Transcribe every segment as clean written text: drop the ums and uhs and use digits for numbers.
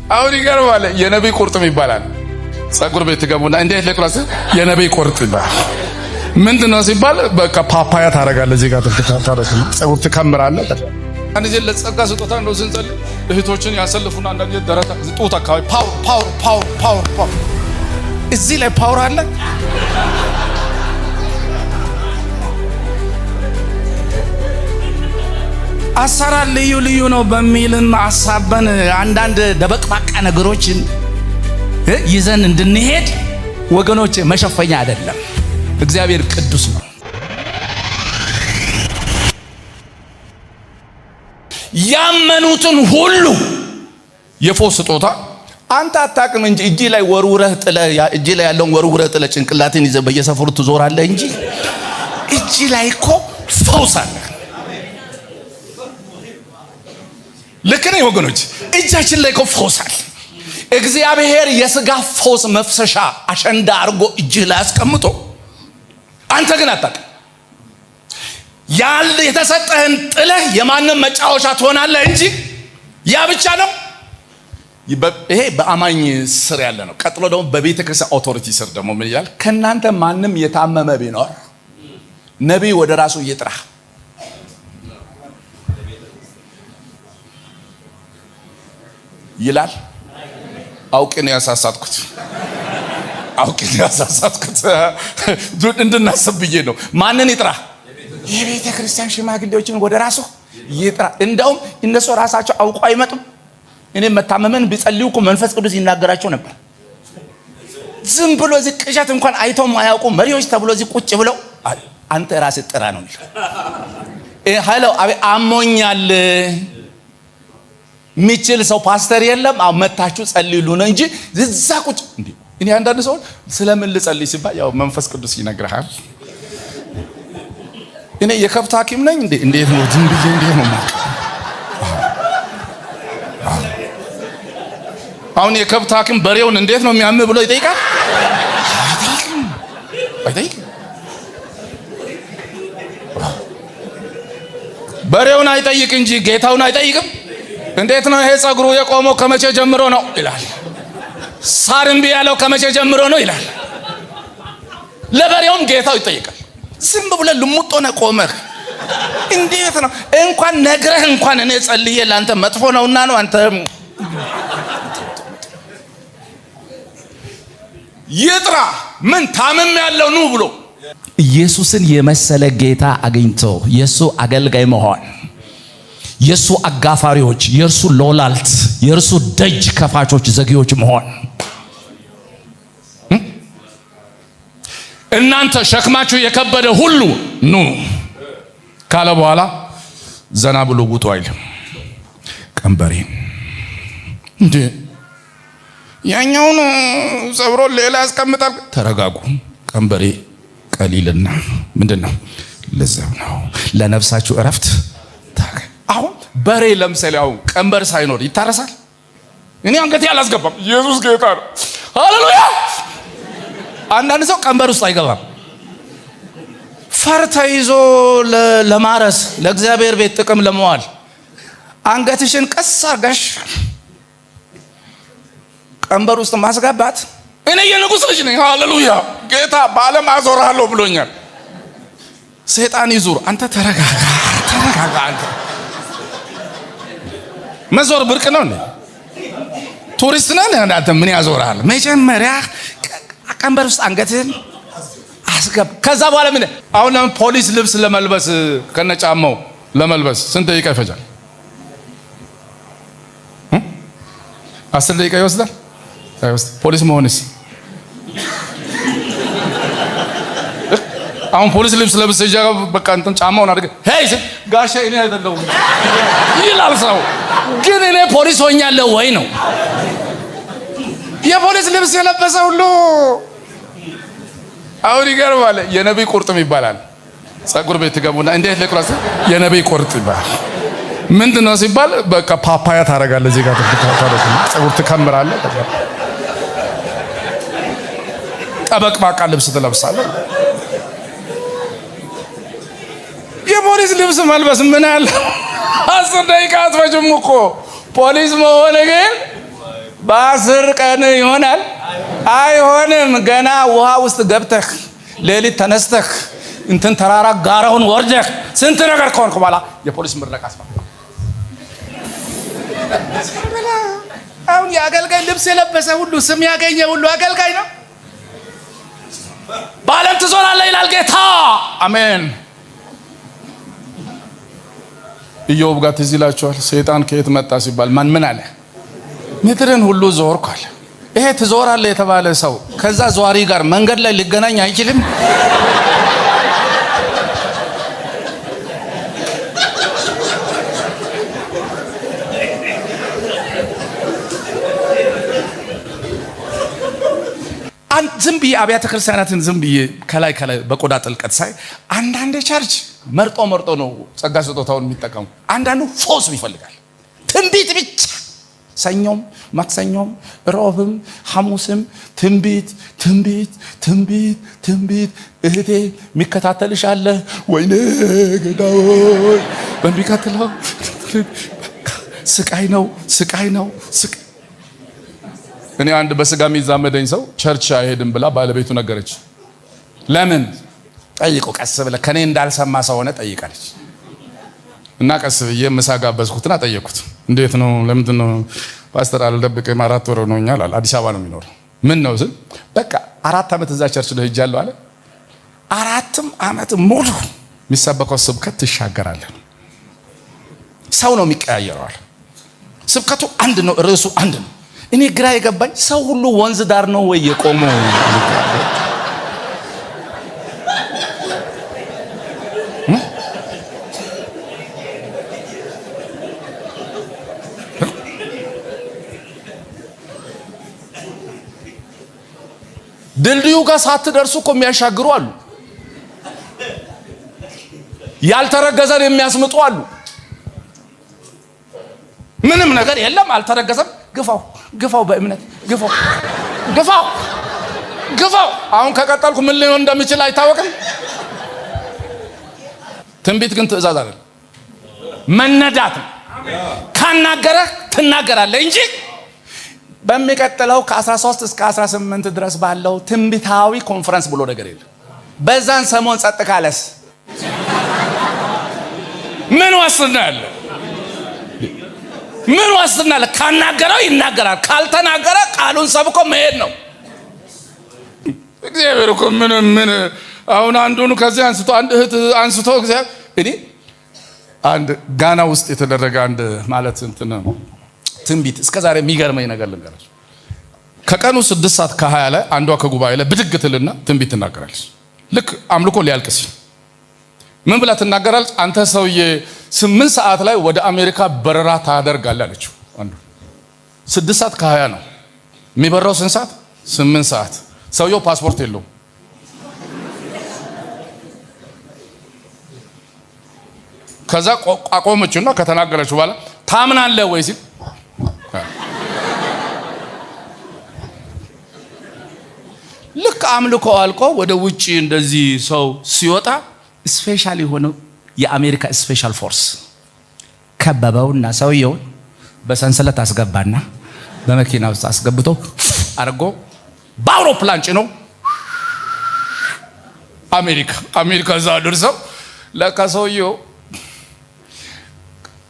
አሁን ይገርማል። የነብይ ቁርጥም ይባላል። ጸጉር ቤት ገቡና እንዴት ለቅራስ የነብይ ቁርጥ ይባላል። ምንድነው ሲባል በቃ ፓፓያ ታረጋለህ፣ እዚህ ጋር ታረጋለህ፣ ጸጉር ትከምራለህ። አንዴ ለጸጋ ስጦታ ነው ስንጸልይ እህቶችን ያሰልፉና አንዳንዴ ደረታ ጡት አካባቢ ፓወር እዚህ ላይ ፓወር አለ። አሰራር ልዩ ነው በሚልን አሳበን አንዳንድ ደበቅባቃ ነገሮችን ይዘን እንድንሄድ ወገኖች መሸፈኛ አይደለም። እግዚአብሔር ቅዱስ ነው። ያመኑትን ሁሉ የፈውስ ስጦታ አንተ አታውቅም እንጂ እጅ ላይ ወርውረህ ጥለህ እጅ ላይ ያለውን ወርውረህ ጥለህ ጭንቅላትን ይዘህ በየሰፈሩ ትዞራለህ እንጂ እጅ ላይ እኮ ፈውስ አለ። ልክ ነኝ ወገኖች? እጃችን ላይ እኮ ፈውስ አለ። እግዚአብሔር የሥጋ ፈውስ መፍሰሻ አሸንዳ አድርጎ እጅህ ላይ አስቀምጦ አንተ ግን አታውቅም። ያለ የተሰጠህን ጥለህ የማንም መጫወቻ ትሆናለህ እንጂ ያ ብቻ ነው። ይሄ በአማኝ ስር ያለ ነው። ቀጥሎ ደግሞ በቤተ ክርስቲያን ኦቶሪቲ ስር ደግሞ ምን ይላል? ከናንተ ማንም የታመመ ቢኖር ነቢይ ወደ ራሱ ይጥራ። ይላል። አውቄ ነው ያሳሳትኩት። እንድናስብ ብዬ ነው። ማንን ይጥራ? የቤተ ክርስቲያን ሽማግሌዎችን ወደ ራሱ ይጥራ። እንደውም እነሱ ራሳቸው አውቀው አይመጡም። እኔ መታመመን ቢጸልዩ እኮ መንፈስ ቅዱስ ይናገራቸው ነበር። ዝም ብሎ እዚህ ቅዠት እንኳን አይተው ማያውቁ መሪዎች ተብሎ እዚህ ቁጭ ብለው አንተ ራስህ ጥራ ነው የሚለው። ሄሎ አሞኛል ሚችል ሰው ፓስተር የለም። መታችሁ ጸልዩ ነው እንጂ ዝዛ ቁጭ እንዴ። እኔ አንዳንድ ሰው ስለምን ልጸልይ ሲባል ያው መንፈስ ቅዱስ ይነግርሃል። እኔ የከብት ሐኪም ነኝ እንዴ? እንዴት ነው ዝም ብዬ እንዴት ነው ማለት? አሁን የከብት ሐኪም በሬውን እንዴት ነው የሚያምህ ብሎ ይጠይቃል? አይጠይቅም። በሬውን አይጠይቅ እንጂ ጌታውን አይጠይቅም። እንዴት ነው ይሄ ጸጉሩ የቆመው ከመቼ ጀምሮ ነው ይላል። ሳር እምቢ ያለው ከመቼ ጀምሮ ነው ይላል። ለበሬውም ጌታው ይጠይቃል። ዝም ብለህ ልሙጥ ሆነህ ቆመህ እንዴት ነው እንኳን ነግረህ እንኳን እኔ ጸልዬ ለአንተ መጥፎ ነውና ነው አንተ ይጥራ። ምን ታምም ያለው ነው ብሎ ኢየሱስን የመሰለ ጌታ አግኝቶ የሱ አገልጋይ መሆን፣ የሱ አጋፋሪዎች፣ የርሱ ሎላልት፣ የርሱ ደጅ ከፋቾች፣ ዘጊዎች መሆን። እናንተ ሸክማችሁ የከበደ ሁሉ ኑ ካለ በኋላ ዘና ብሎ ውጡ አይልም። ቀንበሬን እንዴ ያኛውን ሰብሮ ሌላ ያስቀምጣል። ተረጋጉ። ቀንበሬ ቀሊልና ምንድነው? ለዘብ ነው ለነፍሳችሁ እረፍት። አሁን በሬ ለምሳሌ አሁን ቀንበር ሳይኖር ይታረሳል? እኔ አንገቴ አላስገባም። ኢየሱስ ጌታ ነው። ሃሌሉያ። አንዳንድ ሰው ቀንበር ውስጥ አይገባም። ፈርተ ይዞ ለማረስ ለእግዚአብሔር ቤት ጥቅም ለመዋል አንገትሽን ቀስ አርጋሽ ቀንበር ውስጥ ማስገባት። እኔ የንጉሥ ልጅ ነኝ። ሃሌሉያ። ጌታ በዓለም አዞርሃለሁ ብሎኛል። ሰይጣን ይዙር፣ አንተ ተረጋጋ። አንተ መዞር ብርቅ ነው እንዴ? ቱሪስት ነህ አንተ? ምን ያዞርሃል? መጀመሪያ ቀንበር ውስጥ አንገትህን አስገባ። ከዛ በኋላ ምን? አሁን ለምን ፖሊስ ልብስ ለመልበስ ከነጫማው ለመልበስ ስንት ደቂቃ ይፈጃል? 10 ደቂቃ ይወስዳል? ፖሊስ መሆንስ? አሁን ፖሊስ ልብስ ለብሰህ እጃ በቃ እንትን ጫማውን አድርገህ ሄይ ጋሼ እኔ አይደለሁም ይላል ሰው። ግን እኔ ፖሊስ ሆኛለሁ ወይ ነው? የፖሊስ ልብስ የለበሰ ሁሉ አሁን ይገርማል። የነብይ ቁርጥም ይባላል። ጸጉር ቤት ገቡና እንዴት ለቅራስ የነብይ ቁርጥ ይባላል። ምንድነው ሲባል በቃ ፓፓያ ታረጋለህ፣ እዚህ ጋር ጸጉር ትከምራለህ፣ ጠበቅባቃ ልብስ ትለብሳለህ። የፖሊስ ልብስ መልበስ ምን አለ? 10 ደቂቃ አትፈጅም እኮ ፖሊስ መሆን ግን በ10 ቀን ይሆናል? አይሆንም። ገና ውሃ ውስጥ ገብተህ ሌሊት ተነስተህ እንትን ተራራ ጋራውን ወርደህ ስንት ነገር ከሆንክ በኋላ የፖሊስ ምረቃ አስፋ አሁን የአገልጋይ ልብስ የለበሰ ሁሉ ስም ያገኘ ሁሉ አገልጋይ ነው። በዓለም ትዞራለህ ይላል ጌታ። አሜን። ኢዮብ ጋር ትዝ ይላችኋል። ሰይጣን ከየት መጣ ሲባል ምን አለ? ምድርን ሁሉ ዞርኩ አለ። ይሄ ትዞራለህ የተባለ ሰው ከዛ ዟሪ ጋር መንገድ ላይ ሊገናኝ አይችልም። ዝም ብዬ አብያተ ክርስቲያናትን ዝም ብዬ ከላይ በቆዳ ጥልቀት ሳይ አንዳንድ ቸርች መርጦ ነው ጸጋ ስጦታውን የሚጠቀሙ። አንዳንዱ ፎስ ይፈልጋል፣ ትንቢት ብቻ ሰኞም ማክሰኞም ሮብም ሐሙስም ትንቢት። እህቴ የሚከታተልሽ አለ ወይኔ ገዳይ በሚከተለው ስቃይ ነው። እኔ አንድ በስጋ የሚዛመደኝ ሰው ቸርች አይሄድም ብላ ባለቤቱ ነገረች። ለምን ጠይቆ ቀስ ብለ ከኔ እንዳልሰማ ሰው ሆነ ጠይቃለች። እና ቀስ ብዬ ምሳ ጋበዝኩትና ጠየቅኩት። እንዴት ነው? ለምንድን ነው? ፓስተር አልደብቅም 4 ወር ሆኖኛል አለ። አዲስ አበባ ነው የሚኖረው። ምን ነው ስል በቃ 4 ዓመት እዛ ቸርች ነው ሄጃለሁ አለ። 4 ዓመት ሙሉ የሚሰበከው ስብከት ትሻገራለህ። ሰው ነው የሚቀያየረው አለ። ስብከቱ አንድ ነው፣ ርዕሱ አንድ ነው። እኔ ግራ የገባኝ ሰው ሁሉ ወንዝ ዳር ነው ወይ የቆመው? ድልድዩ ጋር ሳትደርሱ እኮ የሚያሻግሩ አሉ። ያልተረገዘን የሚያስምጡ አሉ። ምንም ነገር የለም አልተረገዘም። ግፋው በእምነት ግፋው። አሁን ከቀጠልኩ ምን ሊሆን እንደሚችል አይታወቅም። ትንቢት ግን ትእዛዝ አይደለም፣ መነዳት ነው። ካናገረህ ትናገራለህ እንጂ በሚቀጥለው ከ13 እስከ 18 ድረስ ባለው ትንቢታዊ ኮንፈረንስ ብሎ ነገር የለም። በዛን ሰሞን ጸጥ ካለስ ምን ዋስትና አለ? ምን ዋስትና አለ? ካናገረው ይናገራል፣ ካልተናገረ ቃሉን ሰብኮ መሄድ ነው። እግዚአብሔር እኮ ምን አሁን አንዱን ከዚህ አንድ እህት አንስቶ እግዚአብሔር እኔ አንድ ጋና ውስጥ የተደረገ አንድ ማለት እንትን ትንቢት እስከዛሬ የሚገርመኝ ነገር ልንገራችሁ። ከቀኑ 6:20 ላይ አንዷ ከጉባኤ ላይ ብድግ ትልና ትንቢት ትናገራለች። ልክ አምልኮ ሊያልቅ ሲል ምን ብላ ትናገራለች? አንተ ሰውዬ 8 ሰዓት ላይ ወደ አሜሪካ በረራ ታደርጋለህ አለችው። አንዱ 6:20 ነው የሚበራው። ስንት ሰዓት? 8 ሰዓት። ሰውየው ፓስፖርት የለውም። ከዛ አቆመችውና ከተናገረችው በኋላ ታምናለህ ወይ ሲል ልክ አምልኮ አልቆ ወደ ውጪ እንደዚህ ሰው ሲወጣ ስፔሻል የሆነው የአሜሪካ ስፔሻል ፎርስ ከበበውና ሰውየውን በሰንሰለት አስገባና በመኪና ውስጥ አስገብቶ አርጎ በአውሮፕላን ጭኖ አሜሪካ እዛ ደርሰው ለካ ሰውየው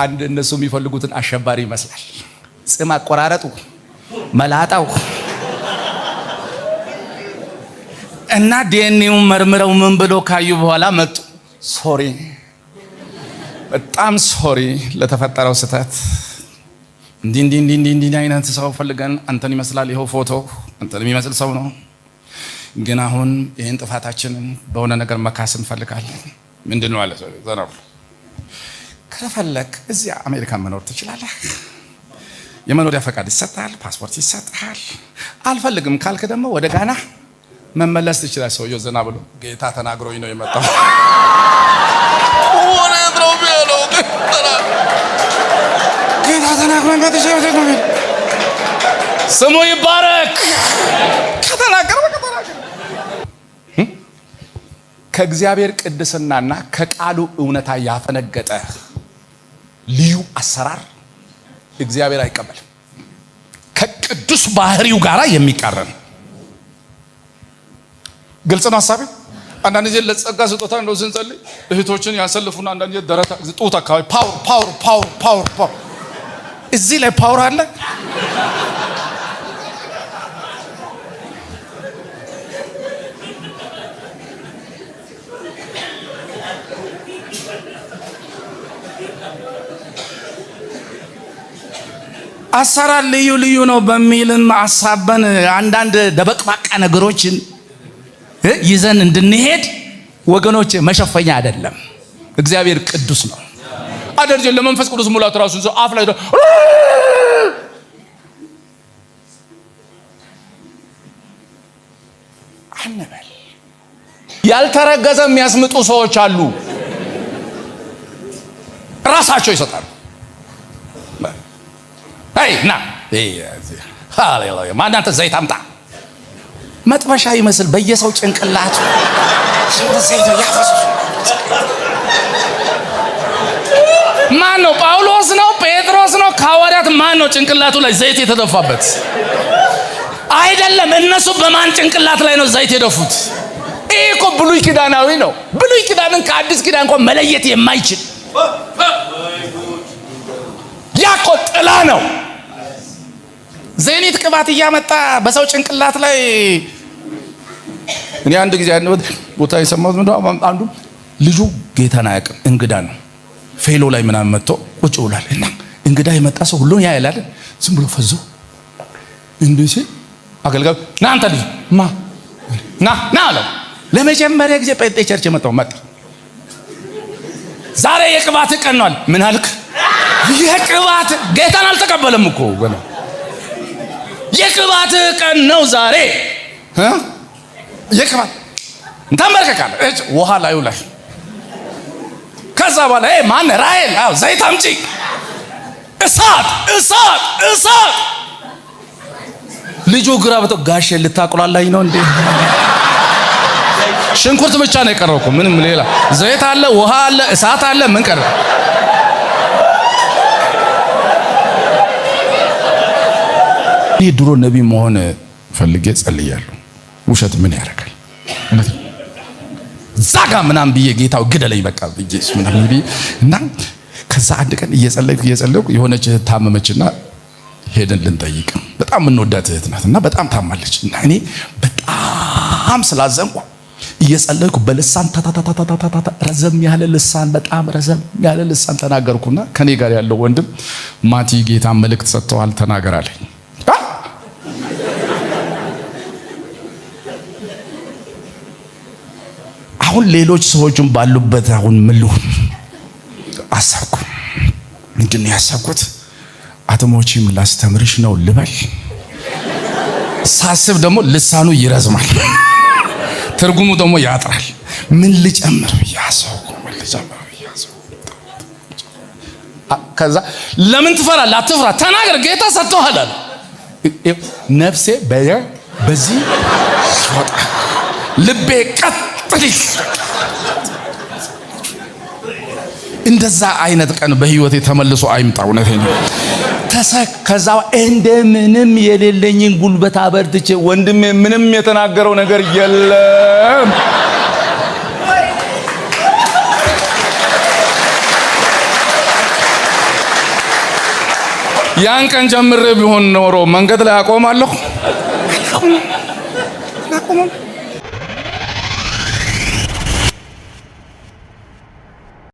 አንድ እነሱ የሚፈልጉትን አሸባሪ ይመስላል። ጽም አቆራረጡ፣ መላጣው እና ዲኤንኤውን መርምረው ምን ብሎ ካዩ በኋላ መጡ። ሶሪ፣ በጣም ሶሪ ለተፈጠረው ስህተት። እንዲህ አይነት ሰው ፈልገን አንተን ይመስላል፣ ይኸው ፎቶ አንተን የሚመስል ሰው ነው። ግን አሁን ይህን ጥፋታችንን በሆነ ነገር መካስ እንፈልጋለን። ምንድን ነው አለ ዘናው። ከፈለክ እዚያ አሜሪካን መኖር ትችላለህ። የመኖሪያ ፈቃድ ይሰጣል፣ ፓስፖርት ይሰጣል። አልፈልግም ካልክ ደግሞ ወደ ጋና መመለስ ትችላለህ። ሰውየው ዘና ብሎ ጌታ ተናግሮኝ ነው የመጣው። ጌታ ተናግሮኝ ነው። ስሙ ይባረክ። ከተናገረ ከእግዚአብሔር ቅድስናና ከቃሉ እውነታ ያፈነገጠ ልዩ አሰራር እግዚአብሔር አይቀበልም። ቅዱስ ባህሪው ጋራ የሚቃረን ግልጽ ነው ሐሳቤ። አንዳንድ ጊዜ ለጸጋ ስጦታ እንደው ስንጸልይ እህቶችን ያሰልፉና አንዳንድ ጊዜ ደረታ ጡት አካባቢ ፓወር እዚህ ላይ ፓወር አለ። አሰራር ልዩ ልዩ ነው በሚልን አሳበን አንዳንድ ደበቅባቃ ነገሮችን ይዘን እንድንሄድ ወገኖች መሸፈኛ አይደለም። እግዚአብሔር ቅዱስ ነው። አደርጀ ለመንፈስ ቅዱስ ሙላት ራሱን ሰው አፍ ላይ አንበል። ያልተረገዘ የሚያስምጡ ሰዎች አሉ። ራሳቸው ይሰጣሉ። ና ሃሌሉያ ማናንተ ዘይት አምጣ መጥበሻ ይመስል በየሰው ጭንቅላቱ ዘይት ያፈሱ። ማን ነው? ጳውሎስ ነው? ጴጥሮስ ነው? ከሐዋርያት ማን ነው ጭንቅላቱ ላይ ዘይት የተደፋበት? አይደለም። እነሱ በማን ጭንቅላት ላይ ነው ዘይት የደፉት? ይሄ እኮ ብሉይ ኪዳናዊ ነው። ብሉይ ኪዳንን ከአዲስ ኪዳን እንኳን መለየት የማይችል ያኮ ጥላ ነው። ዘይኒት ቅባት እያመጣ በሰው ጭንቅላት ላይ እኔ አንድ ጊዜ አንድ ቦታ የሰማሁት ምንድነው? አንዱ ልጁ ጌታን አያውቅም፣ እንግዳ ነው። ፌሎ ላይ ምናምን መጥቶ ቁጭ ብሏል እና እንግዳ የመጣ ሰው ሁሉ ያያል አይደል? ዝም ብሎ ፈዞ እንዴ አገልጋዩ ና አንተ ልጅ ና አለው። ለመጀመሪያ ጊዜ ጴንጤ ቸርች የመጣው መጣ። ዛሬ የቅባት ቀን ነው አለ። ምን አልክ? የቅባት ጌታን አልተቀበለም እኮ ገና። የቅባት ቀን ነው ዛሬ። የቅባት ተመርከካለ ውሃ ላዩ ላይ። ከዛ በኋላ ማን ራኤል ዘይት አምጪ፣ እሳት። ልጁ ግራ በቶ ጋሼ ልታቁላላኝ ነው እንዴ? ሽንኩርት ብቻ ነው የቀረው እኮ ምንም ሌላ ዘይት አለ፣ ውሃ አለ፣ እሳት አለ። ምን ቀረ? ይህ ድሮ ነቢ መሆን ፈልጌ ጸልያለሁ። ውሸት ምን ያደርጋል? ዛጋ ምናምን ብዬ ጌታው ግደለኝ በቃ ብዬሽ ምናምን ብዬ እና ከዛ አንድ ቀን እየጸለይኩ የሆነች ታመመችና ሄደን ልንጠይቅ። በጣም የምንወዳት እህት ናት እና በጣም ታማለች እና እኔ በጣም ስላዘንኩ እየጸለይኩ በልሳን ታታታታታታ ረዘም ያለ ልሳን በጣም ረዘም ያለ ልሳን ተናገርኩና ከኔ ጋር ያለው ወንድም ማቲ ጌታ መልእክት ሰጥተዋል ተናገር አለኝ። አሁን ሌሎች ሰዎችም ባሉበት አሁን ምን ልሁን አሰብኩ። ምንድን ነው ያሰብኩት? አተሞችም ላስተምርሽ ነው ልበል። ሳስብ ደግሞ ልሳኑ ይረዝማል፣ ትርጉሙ ደግሞ ያጥራል። ምን ልጨምር ያሰብኩ። ከዛ ለምን ትፈራለህ? አትፍራ፣ ተናገር፣ ጌታ ሰጥቶሃል አለ። ነፍሴ በዚህ ወጣ፣ ልቤ ቀጥ። እንደዛ አይነት ቀን በህይወቴ ተመልሶ አይምጣ። እውነቴን ነው። ከዛ እንደምንም የሌለኝን ጉልበት አበርትቼ ወንድሜ ምንም የተናገረው ነገር የለም። ያን ቀን ጀምሬ ቢሆን ኖሮ መንገድ ላይ አቆማለሁ።